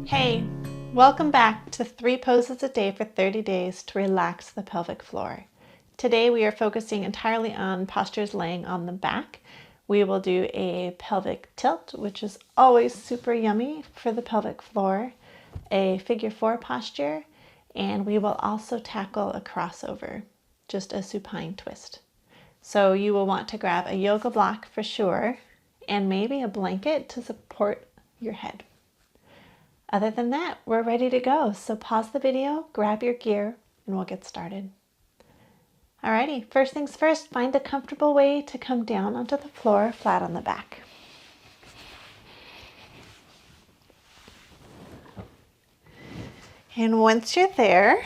Hey, welcome back to 3 poses a day for 30 days to relax the pelvic floor. Today we are focusing entirely on postures laying on the back. We will do a pelvic tilt, which is always super yummy for the pelvic floor, a figure 4 posture, and we will also tackle a crossover, just a supine twist. So you will want to grab a yoga block for sure, and maybe a blanket to support your head. Other than that, we're ready to go. So pause the video, grab your gear, and we'll get started. Alrighty, first things first, find a comfortable way to come down onto the floor flat on the back. And once you're there,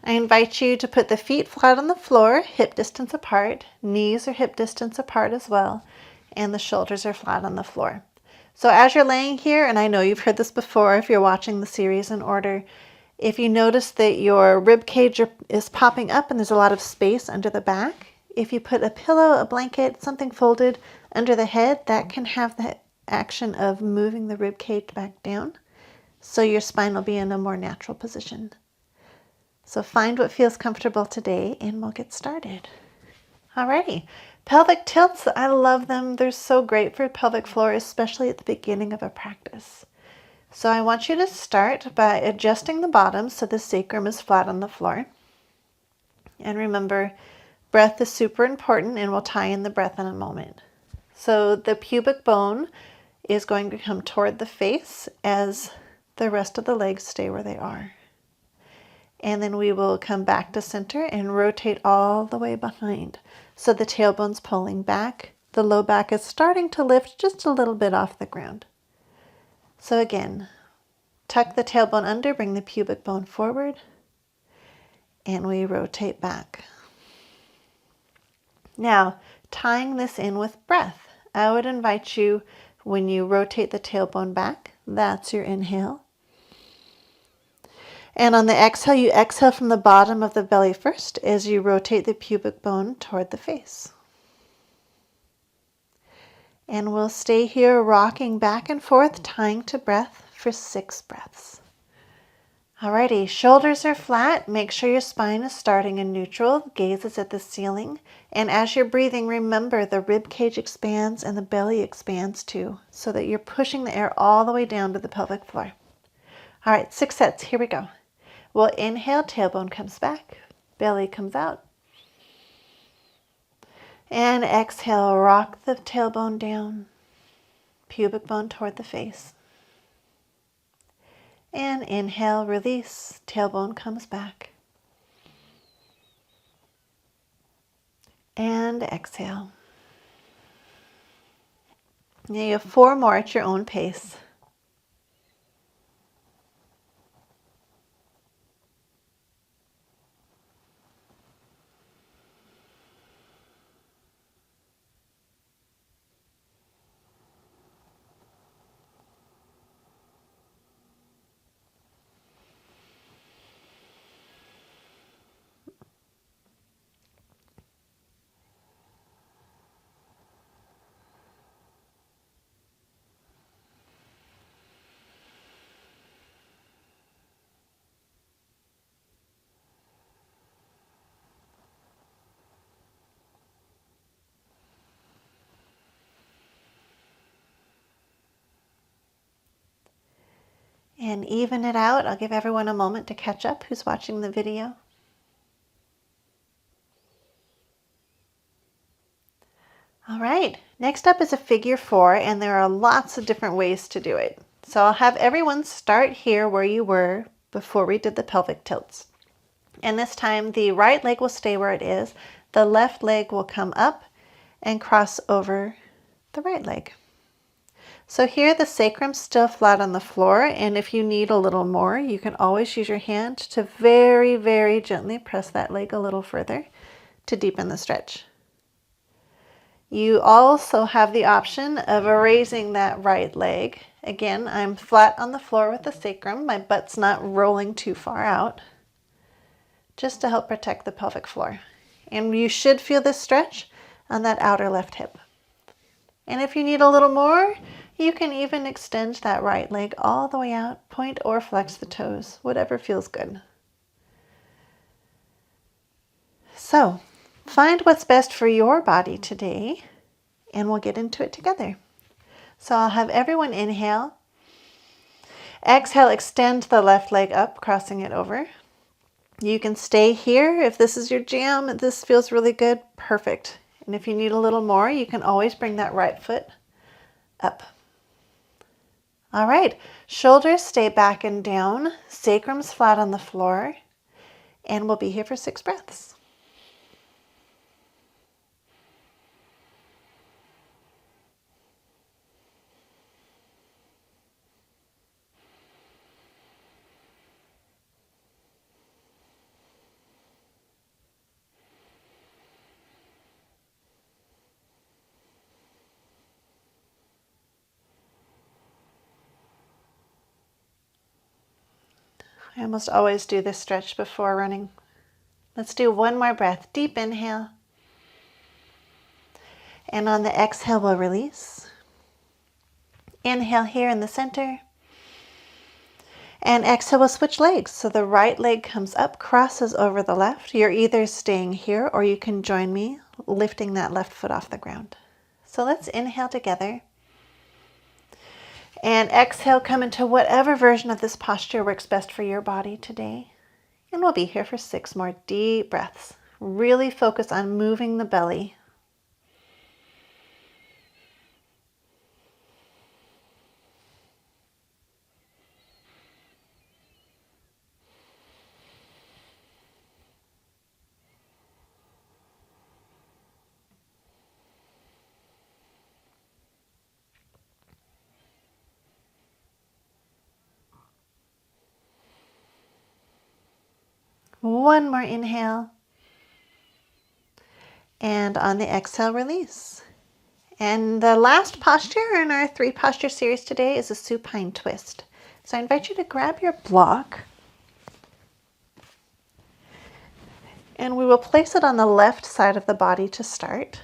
I invite you to put the feet flat on the floor, hip distance apart, knees are hip distance apart as well, and the shoulders are flat on the floor. So as you're laying here, and I know you've heard this before if you're watching the series in order, if you notice that your rib cage is popping up and there's a lot of space under the back, if you put a pillow, a blanket, something folded under the head, that can have the action of moving the rib cage back down, so your spine will be in a more natural position. So find what feels comfortable today and we'll get started. Alrighty, pelvic tilts, I love them. They're so great for pelvic floor, especially at the beginning of a practice. So I want you to start by adjusting the bottom so the sacrum is flat on the floor. And remember, breath is super important, and we'll tie in the breath in a moment. So the pubic bone is going to come toward the face as the rest of the legs stay where they are. And then we will come back to center and rotate all the way behind. So the tailbone's pulling back. The low back is starting to lift just a little bit off the ground. So again, tuck the tailbone under, bring the pubic bone forward, and we rotate back. Now, tying this in with breath, I would invite you, when you rotate the tailbone back, that's your inhale. And on the exhale, you exhale from the bottom of the belly first as you rotate the pubic bone toward the face. And we'll stay here rocking back and forth, tying to breath for 6 breaths. Alrighty, shoulders are flat. Make sure your spine is starting in neutral, gaze is at the ceiling. And as you're breathing, remember the rib cage expands and the belly expands too, so that you're pushing the air all the way down to the pelvic floor. Alright, 6 sets, here we go. We'll inhale, tailbone comes back, belly comes out. And exhale, rock the tailbone down, pubic bone toward the face. And inhale, release, tailbone comes back. And exhale. Now you have 4 more at your own pace. And even it out. I'll give everyone a moment to catch up who's watching the video. All right, next up is a figure 4, and there are lots of different ways to do it. So I'll have everyone start here where you were before we did the pelvic tilts. And this time the right leg will stay where it is. The left leg will come up and cross over the right leg. So here the sacrum's still flat on the floor, and if you need a little more, you can always use your hand to very, very gently press that leg a little further to deepen the stretch. You also have the option of raising that right leg. Again, I'm flat on the floor with the sacrum. My butt's not rolling too far out, just to help protect the pelvic floor. And you should feel this stretch on that outer left hip. And if you need a little more, You can even extend that right leg all the way out, point or flex the toes, whatever feels good. So, find what's best for your body today, and we'll get into it together. So I'll have everyone inhale. Exhale, extend the left leg up, crossing it over. You can stay here if this is your jam. This feels really good. Perfect. And if you need a little more, you can always bring that right foot up. All right, shoulders stay back and down, sacrum's flat on the floor, and we'll be here for 6 breaths. I almost always do this stretch before running. Let's do one more breath. Deep inhale. And on the exhale, we'll release. Inhale here in the center. And exhale, we'll switch legs. So the right leg comes up, crosses over the left. You're either staying here or you can join me, lifting that left foot off the ground. So let's inhale together. And exhale, come into whatever version of this posture works best for your body today. And we'll be here for 6 more deep breaths. Really focus on moving the belly. One more inhale. And on the exhale, release. And the last posture in our 3 posture series today is a supine twist. So I invite you to grab your block and we will place it on the left side of the body to start.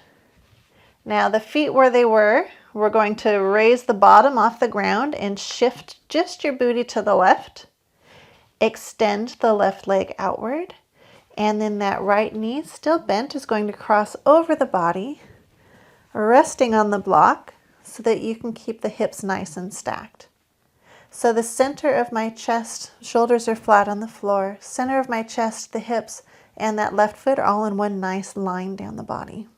Now the feet where they were, we're going to raise the bottom off the ground and shift just your booty to the left. Extend the left leg outward. And then that right knee, still bent, is going to cross over the body, resting on the block so that you can keep the hips nice and stacked. So the center of my chest, shoulders are flat on the floor, center of my chest, the hips, and that left foot are all in one nice line down the body.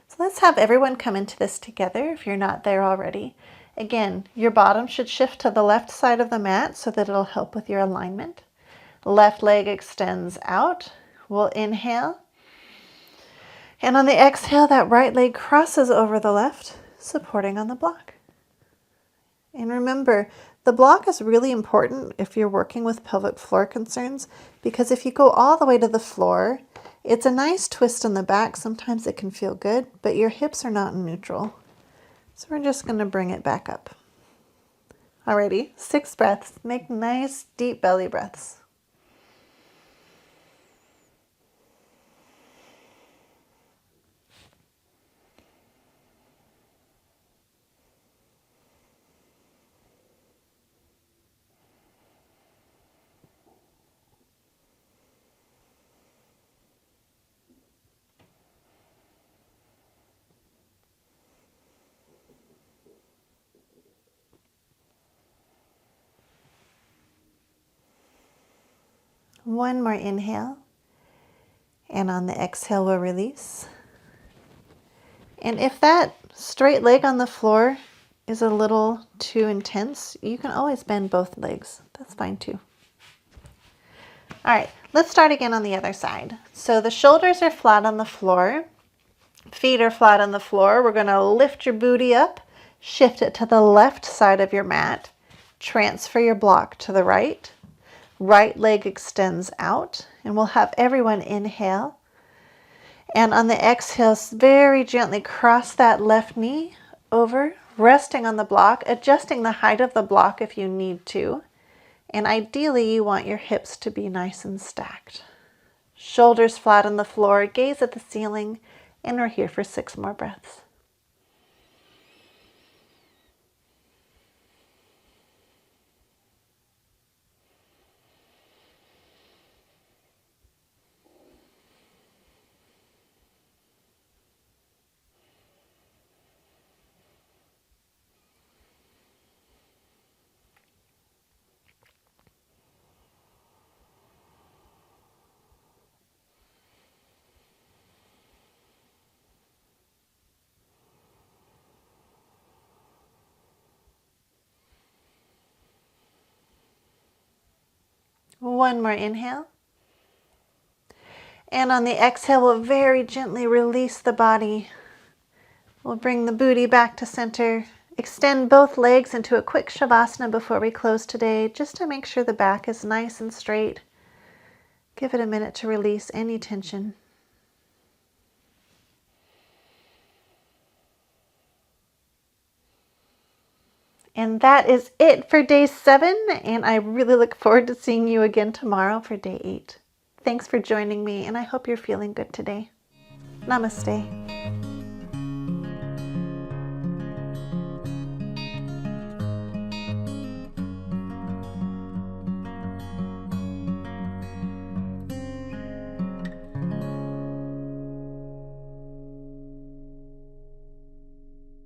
So let's have everyone come into this together if you're not there already. Again, your bottom should shift to the left side of the mat so that it'll help with your alignment. Left leg extends out. We'll inhale. And on the exhale, that right leg crosses over the left, supporting on the block. And remember, the block is really important if you're working with pelvic floor concerns, because if you go all the way to the floor, it's a nice twist in the back. Sometimes it can feel good, but your hips are not in neutral. So we're just going to bring it back up. Alrighty, 6 breaths. Make nice, deep belly breaths. One more inhale, and on the exhale, we'll release. And if that straight leg on the floor is a little too intense, you can always bend both legs. That's fine too. All right, let's start again on the other side. So the shoulders are flat on the floor, feet are flat on the floor. We're going to lift your booty up, shift it to the left side of your mat, transfer your block to the right. Right leg extends out, and we'll have everyone inhale. And on the exhale, very gently cross that left knee over, resting on the block, adjusting the height of the block if you need to. And ideally, you want your hips to be nice and stacked. Shoulders flat on the floor, gaze at the ceiling, and we're here for 6 more breaths. One more inhale. And on the exhale, we'll very gently release the body. We'll bring the booty back to center. Extend both legs into a quick shavasana before we close today, just to make sure the back is nice and straight. Give it a minute to release any tension. And that is it for day 7, and I really look forward to seeing you again tomorrow for day 8. Thanks for joining me, and I hope you're feeling good today. Namaste.